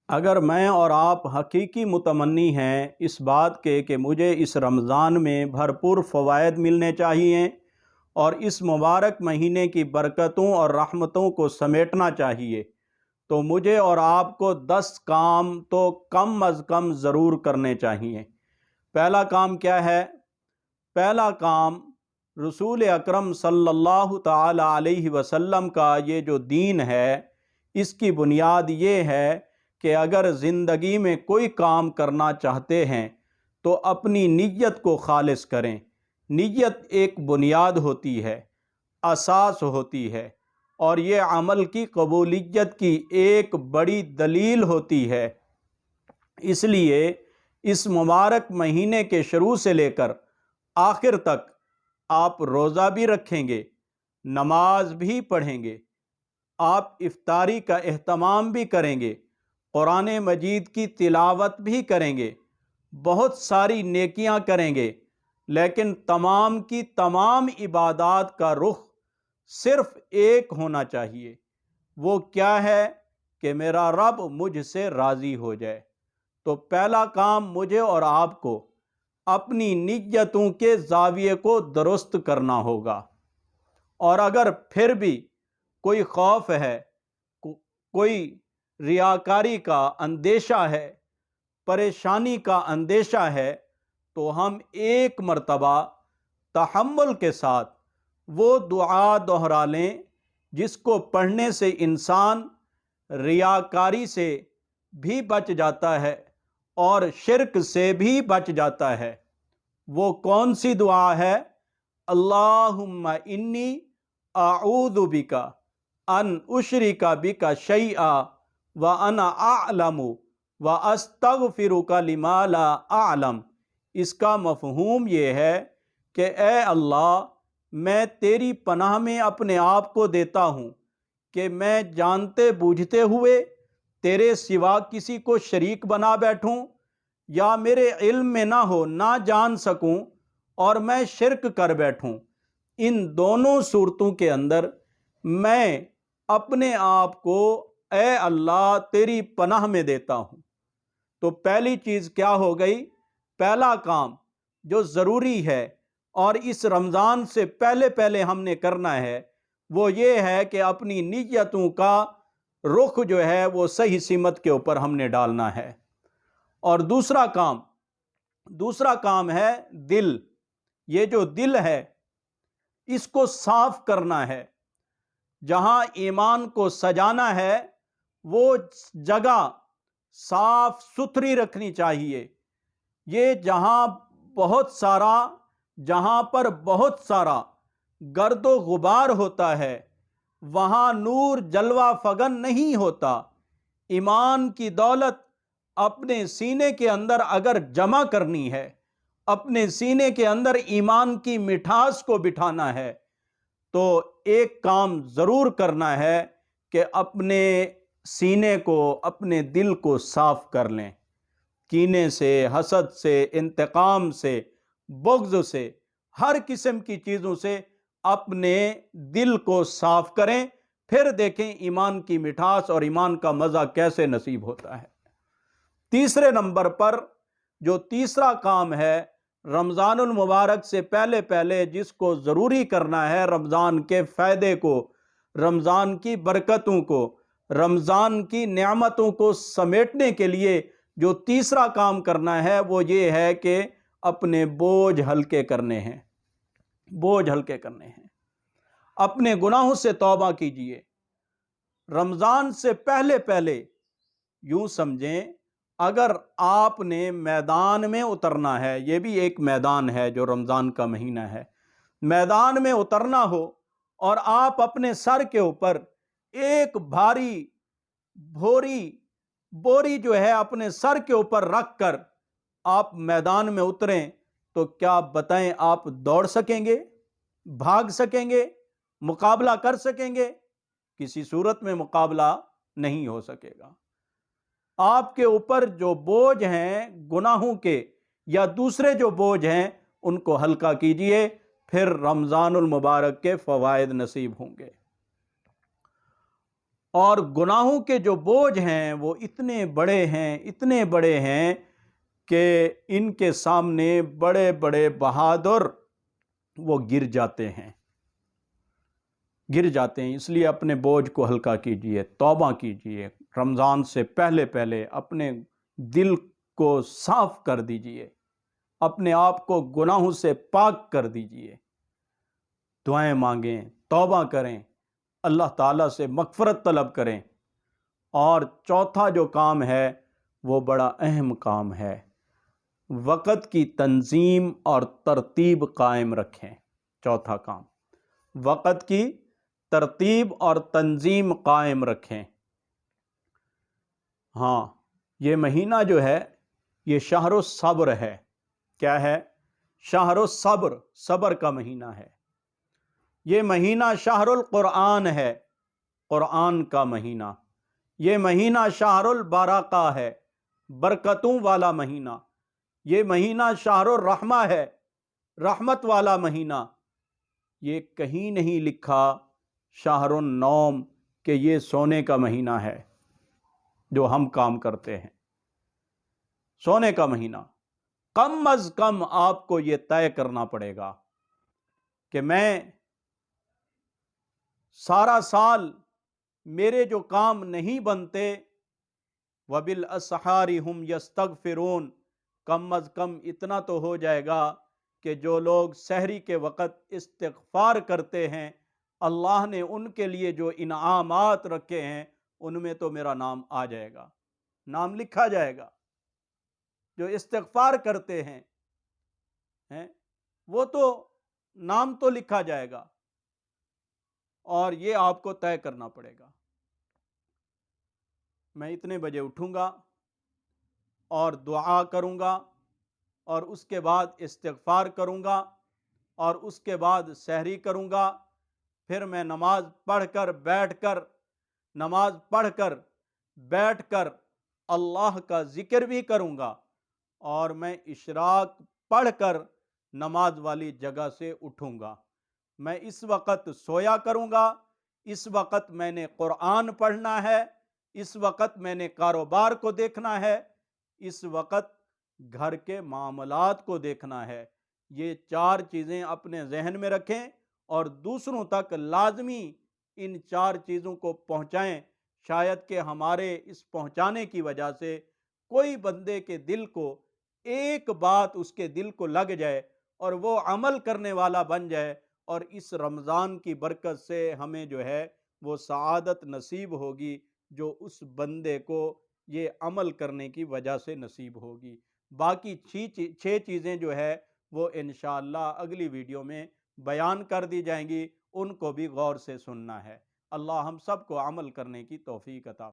اگر میں اور آپ حقیقی متمنی ہیں اس بات کے کہ مجھے اس رمضان میں بھرپور فوائد ملنے چاہیے اور اس مبارک مہینے کی برکتوں اور رحمتوں کو سمیٹنا چاہیے، تو مجھے اور آپ کو 10 کام تو کم از کم ضرور کرنے چاہیے۔ پہلا کام کیا ہے؟ پہلا کام رسول اکرم صلی اللہ تعالی علیہ وسلم کا یہ جو دین ہے، اس کی بنیاد یہ ہے کہ اگر زندگی میں کوئی کام کرنا چاہتے ہیں تو اپنی نیت کو خالص کریں۔ نیت ایک بنیاد ہوتی ہے، اساس ہوتی ہے، اور یہ عمل کی قبولیت کی ایک بڑی دلیل ہوتی ہے۔ اس لیے اس مبارک مہینے کے شروع سے لے کر آخر تک آپ روزہ بھی رکھیں گے، نماز بھی پڑھیں گے، آپ افطاری کا اہتمام بھی کریں گے، قرآن مجید کی تلاوت بھی کریں گے، بہت ساری نیکیاں کریں گے، لیکن تمام کی تمام عبادات کا رخ صرف ایک ہونا چاہیے۔ وہ کیا ہے؟ کہ میرا رب مجھ سے راضی ہو جائے۔ تو پہلا کام مجھے اور آپ کو اپنی نیتوں کے زاویے کو درست کرنا ہوگا۔ اور اگر پھر بھی کوئی خوف ہے، کوئی ریاکاری کا اندیشہ ہے، پریشانی کا اندیشہ ہے، تو ہم ایک مرتبہ تحمل کے ساتھ وہ دعا دہرا لیں جس کو پڑھنے سے انسان ریاکاری سے بھی بچ جاتا ہے اور شرک سے بھی بچ جاتا ہے۔ وہ کون سی دعا ہے؟ اللہم انی اعوذ بک ان اشرک بک شیئا وانا اعلم واستغفرک لما لا اعلم۔ اس کا مفہوم یہ ہے کہ اے اللہ، میں تیری پناہ میں اپنے آپ کو دیتا ہوں کہ میں جانتے بوجھتے ہوئے تیرے سوا کسی کو شریک بنا بیٹھوں، یا میرے علم میں نہ ہو، نہ جان سکوں اور میں شرک کر بیٹھوں۔ ان دونوں صورتوں کے اندر میں اپنے آپ کو اے اللہ تیری پناہ میں دیتا ہوں۔ تو پہلی چیز کیا ہو گئی؟ پہلا کام جو ضروری ہے اور اس رمضان سے پہلے ہم نے کرنا ہے، وہ یہ ہے کہ اپنی نیتوں کا رخ جو ہے وہ صحیح سمت کے اوپر ہم نے ڈالنا ہے۔ اور دوسرا کام ہے دل۔ یہ جو دل ہے اس کو صاف کرنا ہے۔ جہاں ایمان کو سجانا ہے وہ جگہ صاف ستھری رکھنی چاہیے۔ یہ جہاں پر بہت سارا گرد و غبار ہوتا ہے، وہاں نور جلوہ فگن نہیں ہوتا۔ ایمان کی دولت اپنے سینے کے اندر اگر جمع کرنی ہے، اپنے سینے کے اندر ایمان کی مٹھاس کو بٹھانا ہے، تو ایک کام ضرور کرنا ہے کہ اپنے سینے کو، اپنے دل کو صاف کر لیں۔ کینے سے، حسد سے، انتقام سے، بغض سے، ہر قسم کی چیزوں سے اپنے دل کو صاف کریں، پھر دیکھیں ایمان کی مٹھاس اور ایمان کا مزہ کیسے نصیب ہوتا ہے۔ تیسرے نمبر پر جو تیسرا کام ہے رمضان المبارک سے پہلے جس کو ضروری کرنا ہے، رمضان کے فائدے کو، رمضان کی برکتوں کو، رمضان کی نعمتوں کو سمیٹنے کے لیے جو تیسرا کام کرنا ہے وہ یہ ہے کہ اپنے بوجھ ہلکے کرنے ہیں۔ اپنے گناہوں سے توبہ کیجئے۔ رمضان سے پہلے یوں سمجھیں، اگر آپ نے میدان میں اترنا ہے، یہ بھی ایک میدان ہے جو رمضان کا مہینہ ہے، میدان میں اترنا ہو اور آپ اپنے سر کے اوپر ایک بھاری بوری جو ہے اپنے سر کے اوپر رکھ کر آپ میدان میں اتریں، تو کیا بتائیں آپ دوڑ سکیں گے؟ بھاگ سکیں گے؟ مقابلہ کر سکیں گے؟ کسی صورت میں مقابلہ نہیں ہو سکے گا۔ آپ کے اوپر جو بوجھ ہیں گناہوں کے یا دوسرے جو بوجھ ہیں ان کو ہلکا کیجئے، پھر رمضان المبارک کے فوائد نصیب ہوں گے۔ اور گناہوں کے جو بوجھ ہیں وہ اتنے بڑے ہیں کہ ان کے سامنے بڑے بڑے بہادر وہ گر جاتے ہیں۔ اس لیے اپنے بوجھ کو ہلکا کیجئے، توبہ کیجئے، رمضان سے پہلے اپنے دل کو صاف کر دیجئے، اپنے آپ کو گناہوں سے پاک کر دیجئے، دعائیں مانگیں، توبہ کریں، اللہ تعالیٰ سے مغفرت طلب کریں۔ اور چوتھا جو کام ہے وہ بڑا اہم کام ہے، وقت کی تنظیم اور ترتیب قائم رکھیں۔ چوتھا کام، وقت کی ترتیب اور تنظیم قائم رکھیں۔ ہاں، یہ مہینہ جو ہے یہ شہر الصبر ہے۔ کیا ہے؟ شہر الصبر، صبر کا مہینہ ہے۔ یہ مہینہ شہر القرآن ہے، قرآن کا مہینہ۔ یہ مہینہ شہر البرکہ ہے، برکتوں والا مہینہ۔ یہ مہینہ شہر الرحمہ ہے، رحمت والا مہینہ۔ یہ کہیں نہیں لکھا شہر النوم کہ یہ سونے کا مہینہ ہے جو ہم کام کرتے ہیں۔ سونے کا مہینہ، کم از کم آپ کو یہ طے کرنا پڑے گا کہ میں سارا سال میرے جو کام نہیں بنتے، وَبِالْأَسْحَارِ هُمْ يَسْتَغْفِرُونَ، کم از کم اتنا تو ہو جائے گا کہ جو لوگ سحری کے وقت استغفار کرتے ہیں، اللہ نے ان کے لیے جو انعامات رکھے ہیں ان میں تو میرا نام آ جائے گا، نام لکھا جائے گا۔ جو استغفار کرتے ہیں وہ تو نام تو لکھا جائے گا، اور یہ آپ کو طے کرنا پڑے گا۔ میں اتنے بجے اٹھوں گا اور دعا کروں گا، اور اس کے بعد استغفار کروں گا، اور اس کے بعد سحری کروں گا۔ پھر میں نماز پڑھ کر اللہ کا ذکر بھی کروں گا، اور میں اشراق پڑھ کر نماز والی جگہ سے اٹھوں گا۔ میں اس وقت سویا کروں گا، اس وقت میں نے قرآن پڑھنا ہے، اس وقت میں نے کاروبار کو دیکھنا ہے، اس وقت گھر کے معاملات کو دیکھنا ہے۔ یہ 4 چیزیں اپنے ذہن میں رکھیں اور دوسروں تک لازمی ان 4 چیزوں کو پہنچائیں۔ شاید کہ ہمارے اس پہنچانے کی وجہ سے کوئی بندے کے دل کو ایک بات اس کے دل کو لگ جائے اور وہ عمل کرنے والا بن جائے، اور اس رمضان کی برکت سے ہمیں جو ہے وہ سعادت نصیب ہوگی جو اس بندے کو یہ عمل کرنے کی وجہ سے نصیب ہوگی۔ باقی 6 چیزیں جو ہے وہ انشاءاللہ اگلی ویڈیو میں بیان کر دی جائیں گی، ان کو بھی غور سے سننا ہے۔ اللہ ہم سب کو عمل کرنے کی توفیق عطا